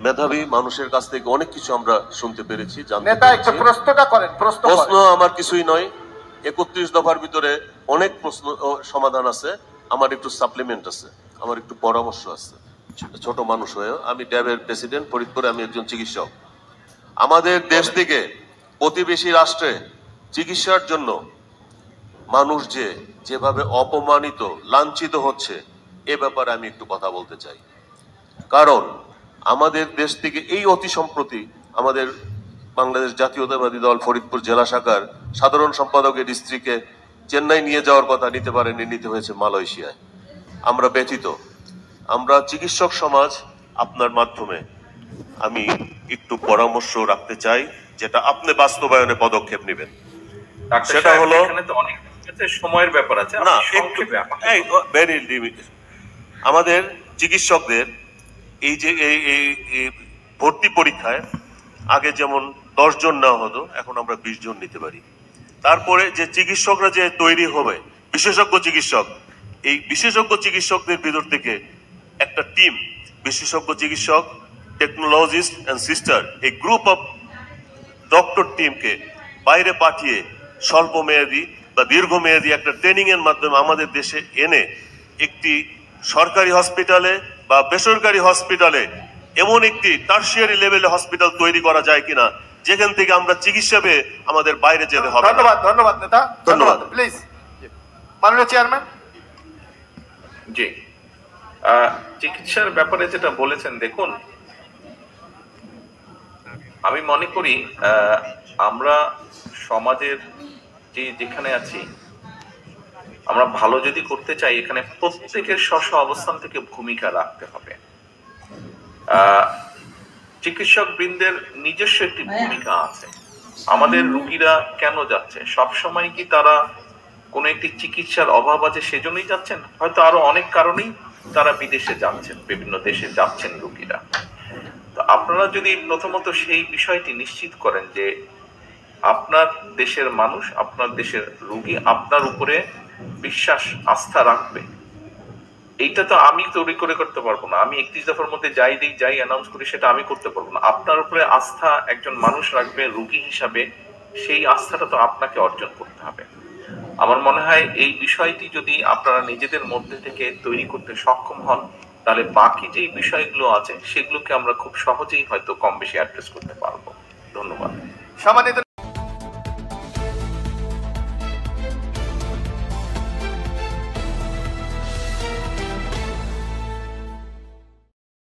মেধাবী মানুষের কাছ থেকে অনেক কিছু আমরা শুনতে পেরেছি। প্রশ্ন আমার কিছুই নয়, 31 দফার ভিতরে অনেক প্রশ্ন সমাধান আছে। আমার একটু সাপ্লিমেন্ট আছে, আমার একটু পরামর্শ আছে। ছোট মানুষ হয়ে আমি ড্যাবের প্রেসিডেন্ট, ফরিদপুরে আমি একজন চিকিৎসক। আমাদের দেশ থেকে প্রতিবেশী রাষ্ট্রে চিকিৎসার জন্য মানুষ যেভাবে অপমানিত, লাঞ্ছিত হচ্ছে, এ ব্যাপারে আমি একটু কথা বলতে চাই। কারণ আমাদের দেশ থেকে এই অতি সম্প্রতি আমাদের বাংলাদেশ জাতীয়তাবাদী দল ফরিদপুর জেলা শাখার সাধারণ সম্পাদকের স্ত্রীকে চেন্নাই নিয়ে যাওয়ার কথা, নিতে পারেনি, নিতে হয়েছে মালয়েশিয়ায়। আমরা ব্যথিত। আমরা চিকিৎসক সমাজ আপনার মাধ্যমে আমি একটু পরামর্শ রাখতে চাই, যেটা আপনি বাস্তবায়নে পদক্ষেপ নেবেন। সেটা হলো সময়ের ব্যাপার আছে না, আমাদের চিকিৎসকদের এই যে এই ভর্তি পরীক্ষায় আগে যেমন 10 জন নেওয়া হতো, এখন আমরা 20 জন নিতে পারি। তারপরে যে চিকিৎসকরা যে তৈরি হবে, বিশেষজ্ঞ চিকিৎসক, এই বিশেষজ্ঞ চিকিৎসকদের ভিতর থেকে একটা টিম, বিশেষজ্ঞ চিকিৎসক, টেকনোলজিস্ট এন্ড সিস্টার, এই গ্রুপ অফ ডক্টর টিমকে বাইরে পাঠিয়ে স্বল্প মেয়াদী বা দীর্ঘমেয়াদী একটা ট্রেনিং এর মাধ্যমে আমাদের দেশে এনে একটি সরকারি হসপিটালে বা বেসরকারি হসপিটালে এমন একটি টারশিয়ারি লেভেলে হসপিটাল তৈরি করা যায় কিনা, যেখান থেকে আমরা চিকিৎসা পেয়ে আমাদের বাইরে যেতে হবে। ধন্যবাদ নেতা, ধন্যবাদ। প্লিজ মাননীয় চেয়ারম্যান। জি, চিকিৎসার ব্যাপারে যেটা বলেছেন, দেখুন, আমি মনে করি আমরা সমাজের যেখানে আছি, আমরা ভালো যদি করতে চাই, এখানে প্রত্যেকের স্ব অবস্থান থেকে ভূমিকা রাখতে হবে। চিকিৎসক বৃন্দের নিজস্ব একটি ভূমিকা আছে। আমাদের রোগীরা কেন যাচ্ছে? সবসময় কি তারা কোনো একটি চিকিৎসার অভাব আছে সেজন্যই যাচ্ছেন? হয়তো আরো অনেক কারণেই তারা বিদেশে যাচ্ছেন, বিভিন্ন দেশে যাচ্ছেন রোগীরা। তো আপনারা যদি প্রথমত সেই বিষয়টি নিশ্চিত করেন যে আপনার দেশের মানুষ, আপনার দেশের রোগী আপনার উপরে বিশ্বাস, আস্থা রাখবে, এইটা তো আমি তৈরি করে করতে পারবো না। আমি 31 দফার মধ্যে যাই অ্যানাউন্স করি, সেটা আমি করতে পারবো না। আপনার উপরে আস্থা একজন মানুষ রাখবে রোগী হিসাবে, সেই আস্থাটা তো আপনাকে অর্জন করতে হবে। আমার মনে হয় এই বিষয়টি যদি আপনারা নিজেদের মধ্যে থেকে তৈরি করতে সক্ষম হন, তাহলে বাকি যে বিষয়গুলো আছে সেগুলোকে আমরা খুব সহজেই হয়তো কম বেশি অ্যাড্রেস করতে পারবো। ধন্যবাদ। সম্মানিত